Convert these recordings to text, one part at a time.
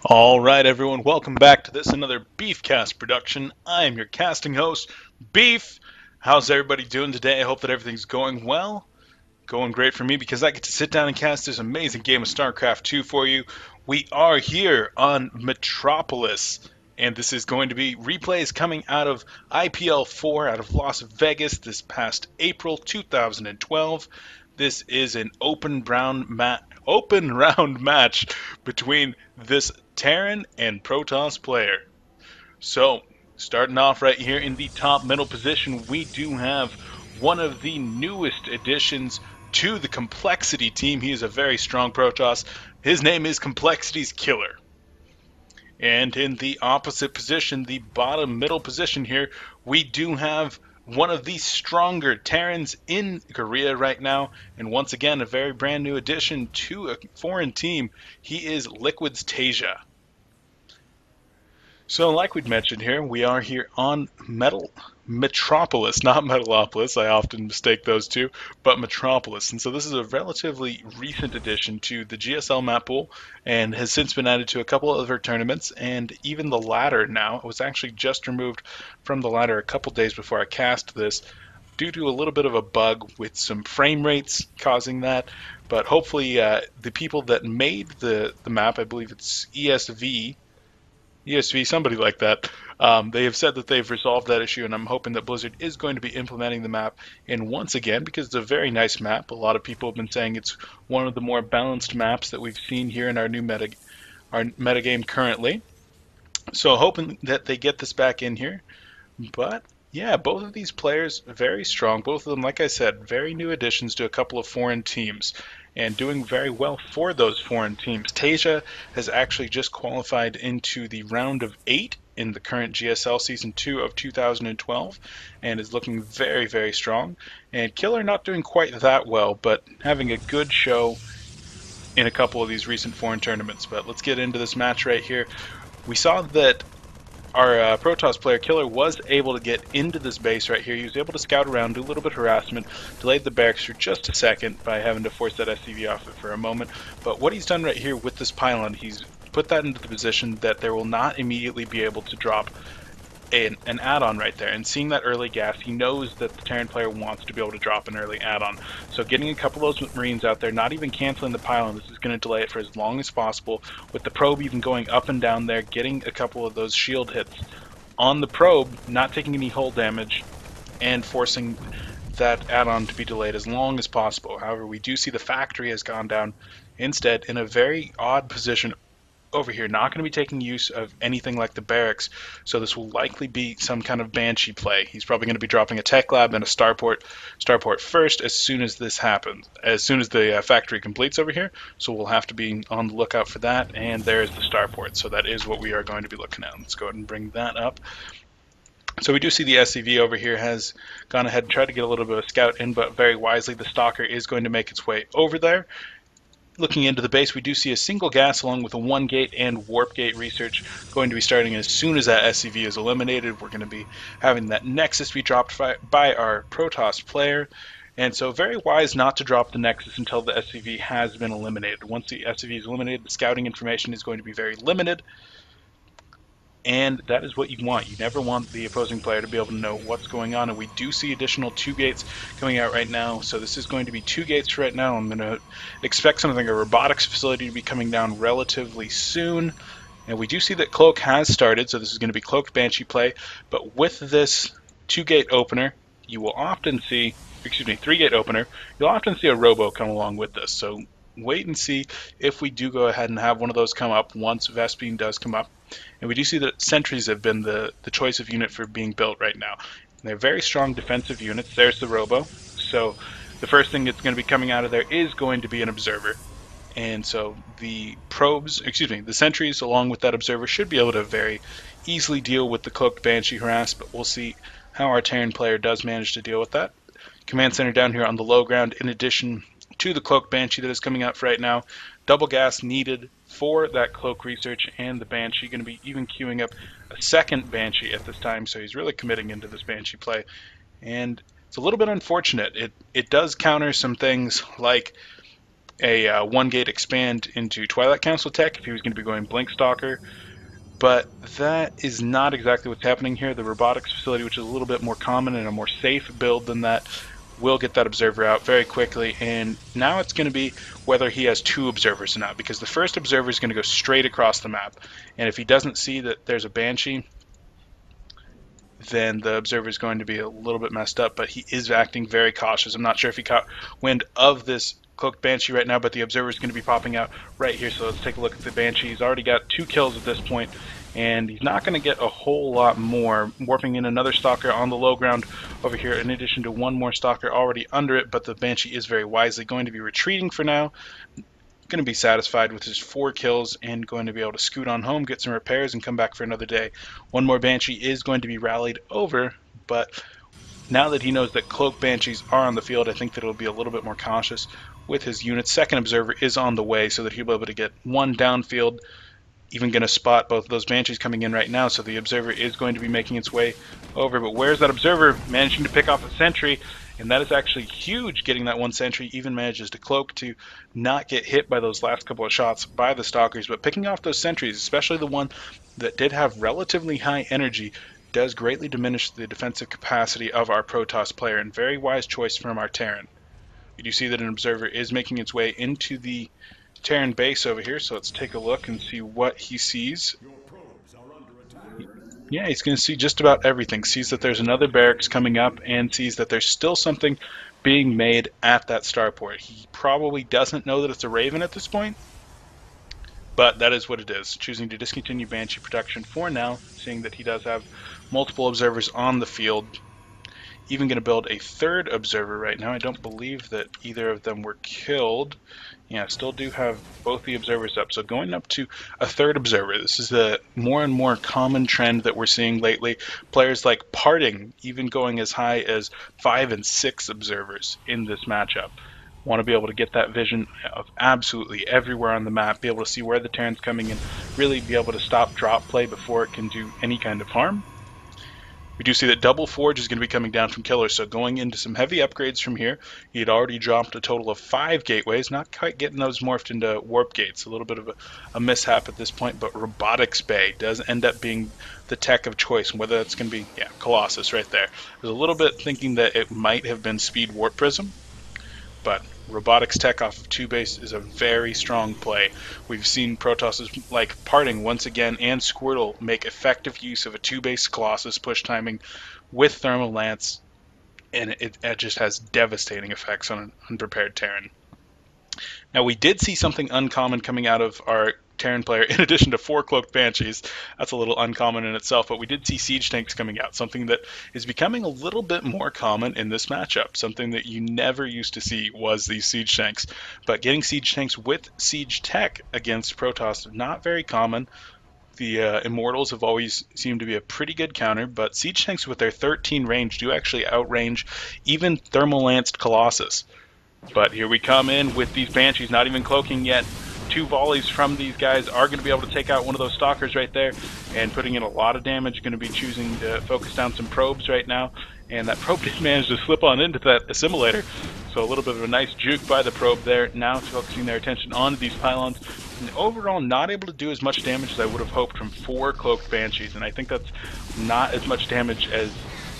All right, everyone, welcome back to this another Beefcast production. I am your casting host, Beef. How's everybody doing today? I hope that everything's going well. Going great for me because I get to sit down and cast this amazing game of StarCraft 2 for you. We are here on Metropolis, and this is going to be replays coming out of IPL4 out of Las Vegas this past April 2012. This is an open round match between this Terran and Protoss player. So, starting off right here in the top middle position, we do have one of the newest additions to the Complexity team. He is a very strong Protoss. His name is Complexity's Killer. And in the opposite position, the bottom middle position here, we do have one of the stronger Terrans in Korea right now. And once again, a very brand new addition to a foreign team. He is Liquid.Taeja. So, like we'd mentioned here, we are here on Metropolis, not Metalopolis. I often mistake those two, but Metropolis. And so this is a relatively recent addition to the GSL map pool and has since been added to a couple of other tournaments. And even the ladder now was actually just removed from the ladder a couple days before I cast this due to a little bit of a bug with some frame rates causing that. But hopefully, the people that made the map, I believe it's ESV, somebody like that. They have said that they've resolved that issue, and I'm hoping that Blizzard is going to be implementing the map. And once again, because it's a very nice map, a lot of people have been saying it's one of the more balanced maps that we've seen here in our new metagame currently. So hoping that they get this back in here. But yeah, both of these players very strong. Both of them, like I said, very new additions to a couple of foreign teams and doing very well for those foreign teams. Taeja has actually just qualified into the round of 8 in the current GSL Season 2 of 2012 and is looking very, very strong. And Killer not doing quite that well, but having a good show in a couple of these recent foreign tournaments. But let's get into this match right here. We saw that our Protoss player Killer was able to get into this base right here. He was able to scout around, do a little bit of harassment, delayed the barracks for just a second by having to force that SCV off it for a moment. But what he's done right here with this pylon, he's put that into the position that there will not immediately be able to drop an add-on right there. And seeing that early gas, he knows that the Terran player wants to be able to drop an early add-on. So getting a couple of those Marines out there, not even canceling the pylon, this is going to delay it for as long as possible. With the probe even going up and down there, getting a couple of those shield hits on the probe, not taking any hull damage, and forcing that add-on to be delayed as long as possible. However, we do see the factory has gone down instead in a very odd position over here, not going to be taking use of anything like the barracks, so this will likely be some kind of Banshee play. He's probably going to be dropping a tech lab and a starport first as soon as this happens, as soon as the factory completes over here, so we'll have to be on the lookout for that. And there's the starport, so that is what we are going to be looking at. Let's go ahead and bring that up. So we do see the SCV over here has gone ahead and tried to get a little bit of a scout in, but very wisely the Stalker is going to make its way over there. Looking into the base, we do see a single gas along with a 1 gate and warp gate research going to be starting as soon as that SCV is eliminated. We're going to be having that Nexus be dropped by our Protoss player. And so very wise not to drop the Nexus until the SCV has been eliminated. Once the SCV is eliminated, the scouting information is going to be very limited. And that is what you want. You never want the opposing player to be able to know what's going on. And we do see additional 2 gates coming out right now. So this is going to be 2 gates right now. I'm going to expect something like a robotics facility to be coming down relatively soon. And we do see that Cloak has started. So this is going to be Cloaked Banshee play. But with this 2-gate opener, you will often see, 3-gate opener, you'll often see a robo come along with this. So wait and see if we do go ahead and have one of those come up once Vespene does come up. And we do see that sentries have been the choice of unit for being built right now. And they're very strong defensive units. There's the robo. So the first thing that's going to be coming out of there is going to be an observer. And so the the sentries along with that observer should be able to very easily deal with the Cloaked Banshee harass, but we'll see how our Terran player does manage to deal with that. Command center down here on the low ground, in addition to the Cloaked Banshee that is coming out for right now. Double gas needed for that Cloak research, and the Banshee going to be even queuing up a second Banshee at this time, so he's really committing into this Banshee play. And it's a little bit unfortunate. It does counter some things like a 1-gate expand into Twilight Council tech if he was going to be going Blink Stalker. But that is not exactly what's happening here. The robotics facility, which is a little bit more common and a more safe build than that, will get that observer out very quickly. And now it's going to be whether he has 2 observers or not, because the first observer is going to go straight across the map. And if he doesn't see that there's a Banshee, then the observer is going to be a little bit messed up, but he is acting very cautious. I'm not sure if he caught wind of this cloaked Banshee right now, but the observer is going to be popping out right here. So let's take a look at the Banshee. He's already got 2 kills at this point, and he's not going to get a whole lot more. Warping in another Stalker on the low ground over here, in addition to 1 more Stalker already under it, but the Banshee is very wisely going to be retreating for now. Going to be satisfied with his 4 kills and going to be able to scoot on home, get some repairs, and come back for another day. 1 more Banshee is going to be rallied over, but now that he knows that Cloak Banshees are on the field, I think that he'll be a little bit more cautious with his units. Second Observer is on the way so that he'll be able to get 1 downfield. Even going to spot both of those Banshees coming in right now, so the Observer is going to be making its way over. But where's that Observer? Managing to pick off a sentry, and that is actually huge, getting that 1 sentry. Even manages to cloak to not get hit by those last couple of shots by the Stalkers, but picking off those sentries, especially the one that did have relatively high energy, does greatly diminish the defensive capacity of our Protoss player, and very wise choice from our Terran. We do see that an Observer is making its way into the Terran base over here, so let's take a look and see what he sees. Yeah, he's going to see just about everything. Sees that there's another barracks coming up, and sees that there's still something being made at that starport. He probably doesn't know that it's a Raven at this point, but that is what it is. Choosing to discontinue Banshee production for now, seeing that he does have multiple observers on the field. Even going to build a 3rd observer right now. I don't believe that either of them were killed. Yeah, still do have both the observers up. So going up to a 3rd observer. This is the more and more common trend that we're seeing lately. Players like Parting even going as high as 5 and 6 observers in this matchup. Want to be able to get that vision of absolutely everywhere on the map, be able to see where the Terran's coming in, really be able to stop drop play before it can do any kind of harm. We do see that Double Forge is going to be coming down from Killer, so going into some heavy upgrades from here. He had already dropped a total of 5 gateways, not quite getting those morphed into warp gates. A little bit of a mishap at this point, but Robotics Bay does end up being the tech of choice, and whether that's going to be, yeah, Colossus right there. I was a little bit thinking that it might have been Speed Warp Prism, but robotics tech off of 2 base is a very strong play. We've seen Protosses like Parting once again and Squirtle make effective use of a 2 base Colossus push timing with Thermal Lance, and it just has devastating effects on an unprepared Terran. Now, we did see something uncommon coming out of our Terran player, in addition to 4 Cloaked Banshees. That's a little uncommon in itself, but we did see Siege Tanks coming out, something that is becoming a little bit more common in this matchup. Something that you never used to see was these Siege Tanks. But getting Siege Tanks with Siege Tech against Protoss, not very common. The Immortals have always seemed to be a pretty good counter, but Siege Tanks with their 13 range do actually outrange even Thermal Lanced Colossus. But here we come in with these Banshees, not even cloaking yet. 2 volleys from these guys are going to be able to take out one of those Stalkers right there, and putting in a lot of damage. Going to be choosing to focus down some probes right now, and that probe did manage to slip on into that assimilator, so a little bit of a nice juke by the probe there. Now focusing their attention onto these pylons, and overall not able to do as much damage as I would have hoped from 4 Cloaked Banshees, and I think that's not as much damage as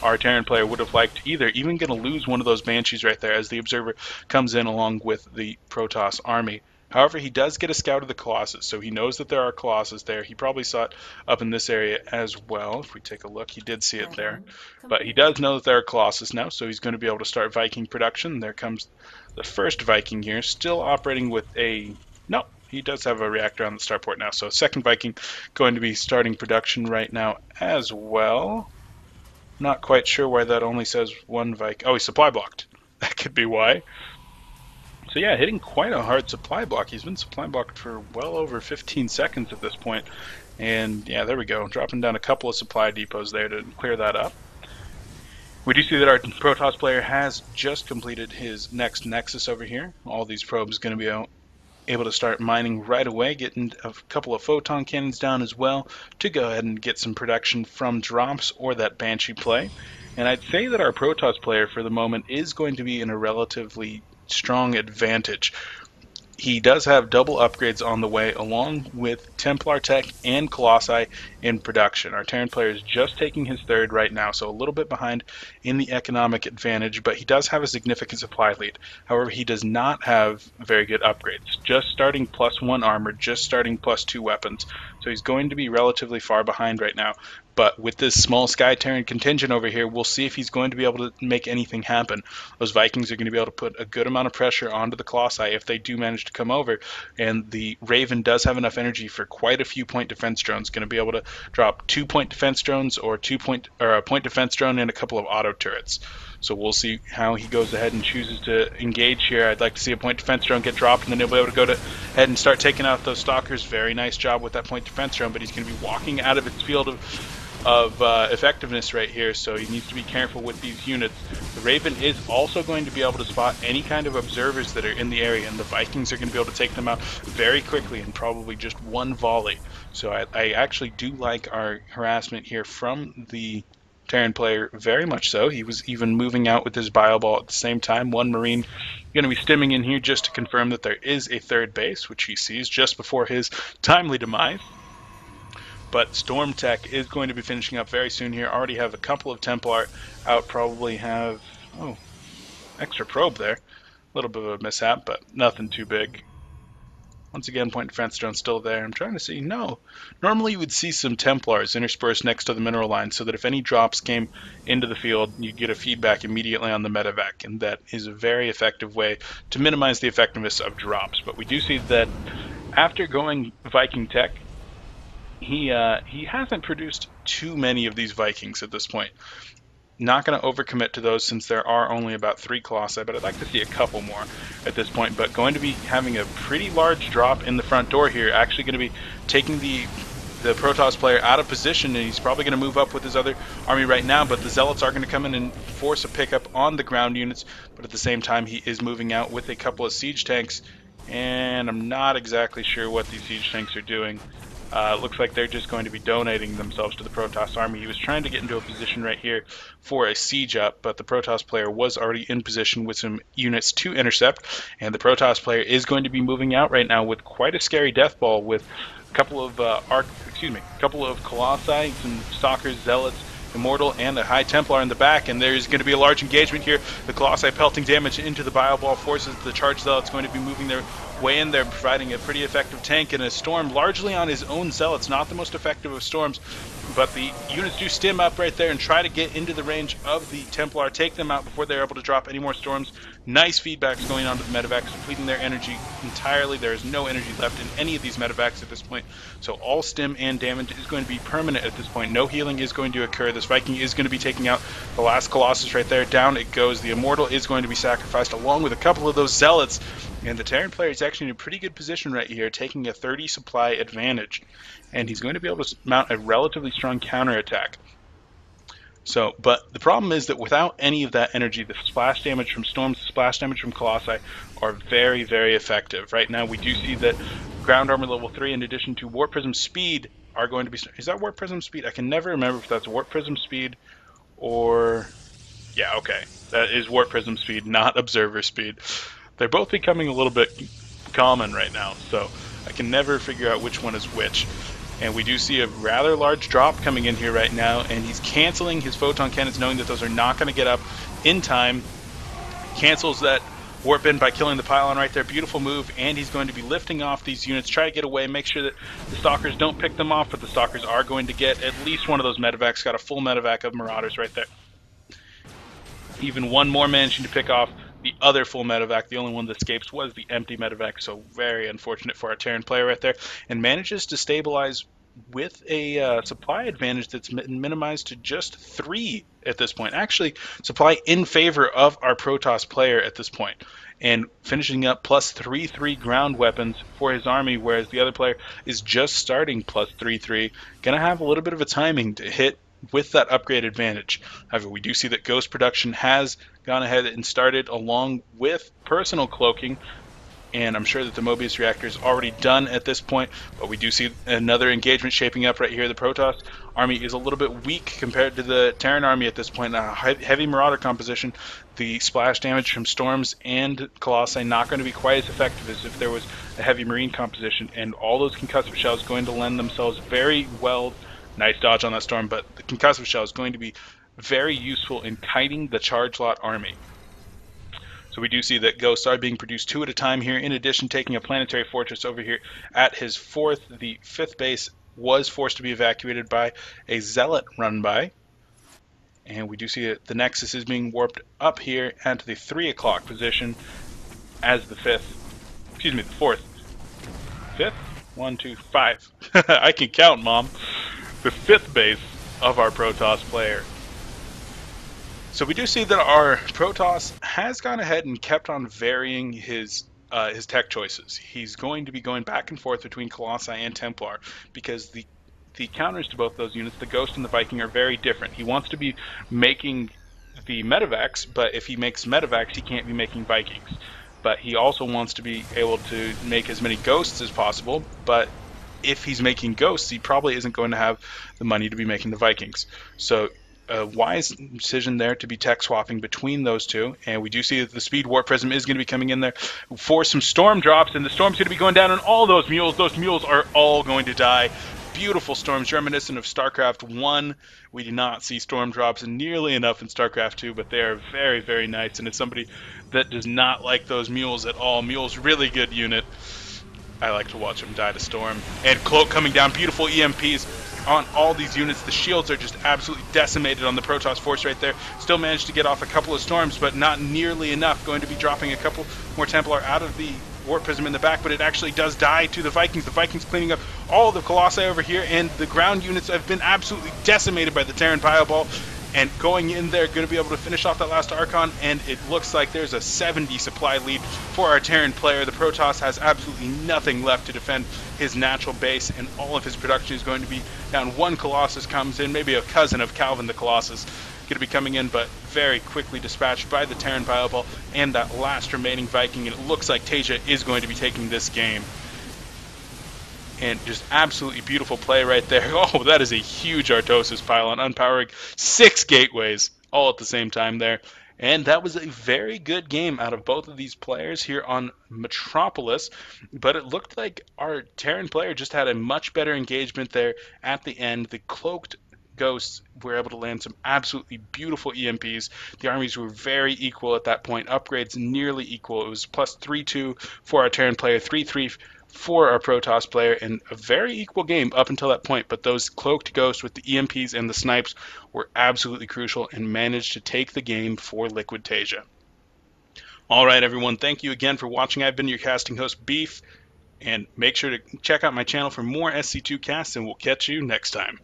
our Terran player would have liked either. Even going to lose one of those Banshees right there as the Observer comes in along with the Protoss army. However, he does get a scout of the Colossus, so he knows that there are Colossus there. He probably saw it up in this area as well. If we take a look, he did see it there. But he does know that there are Colossus now, so he's going to be able to start Viking production. There comes the first Viking here, still operating with a... No, he does have a reactor on the starport now, so second Viking going to be starting production right now as well. Not quite sure why that only says 1 Viking. Oh, he's supply blocked. That could be why. So yeah, hitting quite a hard supply block. He's been supply blocked for well over 15 seconds at this point. And yeah, there we go. Dropping down a couple of supply depots there to clear that up. We do see that our Protoss player has just completed his next Nexus over here. All these probes going to be able to start mining right away, getting a couple of photon cannons down as well to go ahead and get some production from drops or that Banshee play. And I'd say that our Protoss player for the moment is going to be in a relatively strong advantage. he does have double upgrades on the way, along with Templar Tech and Colossi in production. Our Terran player is just taking his third right now, so a little bit behind in the economic advantage, but he does have a significant supply lead. However, he does not have very good upgrades. Just starting +1 armor, just starting +2 weapons, so he's going to be relatively far behind right now. But with this small Sky Terran contingent over here, we'll see if he's going to be able to make anything happen. Those Vikings are going to be able to put a good amount of pressure onto the Colossi if they do manage to come over. And the Raven does have enough energy for quite a few point defense drones. Going to be able to drop 2-point defense drones or a point defense drone and a couple of auto turrets. So we'll see how he goes ahead and chooses to engage here. I'd like to see a point defense drone get dropped, and then he'll be able to go ahead and start taking out those stalkers. Very nice job with that point defense drone, but he's going to be walking out of its field of effectiveness right here, so he needs to be careful with these units. The Raven is also going to be able to spot any kind of observers that are in the area, and the Vikings are going to be able to take them out very quickly in probably just one volley. So I actually do like our harassment here from the Terran player, very much so. He was even moving out with his bio ball at the same time. One Marine going to be stimming in here just to confirm that there is a third base, which he sees just before his timely demise. But Storm Tech is going to be finishing up very soon here. Already have a couple of Templar out, probably have, extra probe there. A little bit of a mishap, but nothing too big. Once again, point defense drone still there. I'm trying to see, no. Normally you would see some Templars interspersed next to the mineral line so that if any drops came into the field, you get a feedback immediately on the medevac, and that is a very effective way to minimize the effectiveness of drops. But we do see that after going Viking Tech, he hasn't produced too many of these Vikings at this point. Not going to overcommit to those since there are only about 3 Colossi, but I'd like to see a couple more at this point. But going to be having a pretty large drop in the front door here, actually going to be taking the Protoss player out of position, and he's probably going to move up with his other army right now, but the Zealots are going to come in and force a pickup on the ground units, but at the same time he is moving out with a couple of siege tanks, and I'm not exactly sure what these siege tanks are doing. Looks like they're just going to be donating themselves to the Protoss army. He was trying to get into a position right here for a siege up, but the Protoss player was already in position with some units to intercept, and the Protoss player is going to be moving out right now with quite a scary death ball with a couple of Colossi, some Stalkers, Zealots, Immortal, and a High Templar in the back, and there's going to be a large engagement here. The Colossi pelting damage into the Bio Ball forces the Charged Zealots going to be moving their way in there, providing a pretty effective tank, and a Storm largely on his own Zealots, not the most effective of Storms, but the units do stim up right there and try to get into the range of the Templar, take them out before they're able to drop any more Storms. Nice feedbacks going on to the medevacs, depleting their energy entirely. There is no energy left in any of these medevacs at this point, so all stim and damage is going to be permanent at this point. No healing is going to occur. This Viking is going to be taking out the last Colossus right there. Down it goes. The Immortal is going to be sacrificed along with a couple of those Zealots, and the Terran player is actually in a pretty good position right here, taking a 30 supply advantage, and he's going to be able to mount a relatively strong counterattack. So, but the problem is that without any of that energy, the splash damage from Storms, the splash damage from Colossi are very, very effective. Right now, we do see that ground armor level 3, in addition to Warp Prism speed, are going to be... Is that Warp Prism speed? I can never remember if that's Warp Prism speed or... Yeah, okay. That is Warp Prism speed, not Observer speed. They're both becoming a little bit common right now, so I can never figure out which one is which. And we do see a rather large drop coming in here right now, and he's canceling his photon cannons, knowing that those are not going to get up in time. Cancels that warp in by killing the pylon right there. Beautiful move, and he's going to be lifting off these units, try to get away, make sure that the Stalkers don't pick them off, but the Stalkers are going to get at least one of those medevacs. Got a full medevac of Marauders right there. Even one more managing to pick off the other full medevac. The only one that escapes was the empty medevac, so very unfortunate for our Terran player right there, and manages to stabilize with a supply advantage that's minimized to just 3 at this point. Actually, supply in favor of our Protoss player at this point, and finishing up plus 3/3 ground weapons for his army, whereas the other player is just starting plus 3/3. Gonna have a little bit of a timing to hit with that upgrade advantage. However, we do see that Ghost production has gone ahead and started along with personal cloaking. and I'm sure that the Mobius reactor is already done at this point, but we do see another engagement shaping up right here. The Protoss army is a little bit weak compared to the Terran army at this point. Heavy Marauder composition, the splash damage from Storms and Colossi not going to be quite as effective as if there was a heavy Marine composition, and all those concussive shells going to lend themselves very well. Nice dodge on that Storm, but the concussive shell is going to be very useful in kiting the charge lot army. So we do see that ghosts are being produced 2 at a time here. In addition, taking a planetary fortress over here at his 4th. The 5th base was forced to be evacuated by a zealot run by. And we do see that the Nexus is being warped up here at the 3 o'clock position as the 4th. 5th? 1, 2, 5. I can count, Mom. The 5th base of our Protoss player. So we do see that our Protoss has gone ahead and kept on varying his tech choices. He's going to be going back and forth between Colossi and Templar because the counters to both those units, the Ghost and the Viking, are very different. He wants to be making the Medivacs, but if he makes Medivacs, he can't be making Vikings. But he also wants to be able to make as many Ghosts as possible, but if he's making Ghosts, he probably isn't going to have the money to be making the Vikings. So a wise decision there to be tech swapping between those two, and we do see that the Speed Warp Prism is going to be coming in there for some storm drops, and the storm's going to be going down on all those mules. Those mules are all going to die. Beautiful storms, reminiscent of StarCraft 1. We do not see storm drops nearly enough in StarCraft 2, but they are very, very nice, and as somebody that does not like those mules at all, mules really good unit. I like to watch them die to storm. And Cloak coming down, beautiful EMPs on all these units. The shields are just absolutely decimated on the Protoss force right there. Still managed to get off a couple of storms, but not nearly enough. Going to be dropping a couple more Templar out of the Warp Prism in the back, but it actually does die to the Vikings. The Vikings cleaning up all the Colossi over here, and the ground units have been absolutely decimated by the Terran Fireball. And going in there, going to be able to finish off that last Archon, and it looks like there's a 70 supply lead for our Terran player. The Protoss has absolutely nothing left to defend his natural base, and all of his production is going to be down. One Colossus comes in, maybe a cousin of Calvin the Colossus, going to be coming in, but very quickly dispatched by the Terran Fireball and that last remaining Viking, and it looks like Taeja is going to be taking this game. And just absolutely beautiful play right there. Oh, that is a huge Artosis pylon, unpowering 6 gateways all at the same time there. And that was a very good game out of both of these players here on Metropolis. But it looked like our Terran player just had a much better engagement there at the end. The cloaked Ghosts were able to land some absolutely beautiful EMPs. The armies were very equal at that point. Upgrades nearly equal. It was plus 3-2 for our Terran player, 3-3 for our Protoss player, and a very equal game up until that point. But those cloaked Ghosts with the EMPs and the snipes were absolutely crucial and managed to take the game for Liquid.Taeja. All right, everyone. Thank you again for watching. I've been your casting host, Beef, and make sure to check out my channel for more SC2 casts, and we'll catch you next time.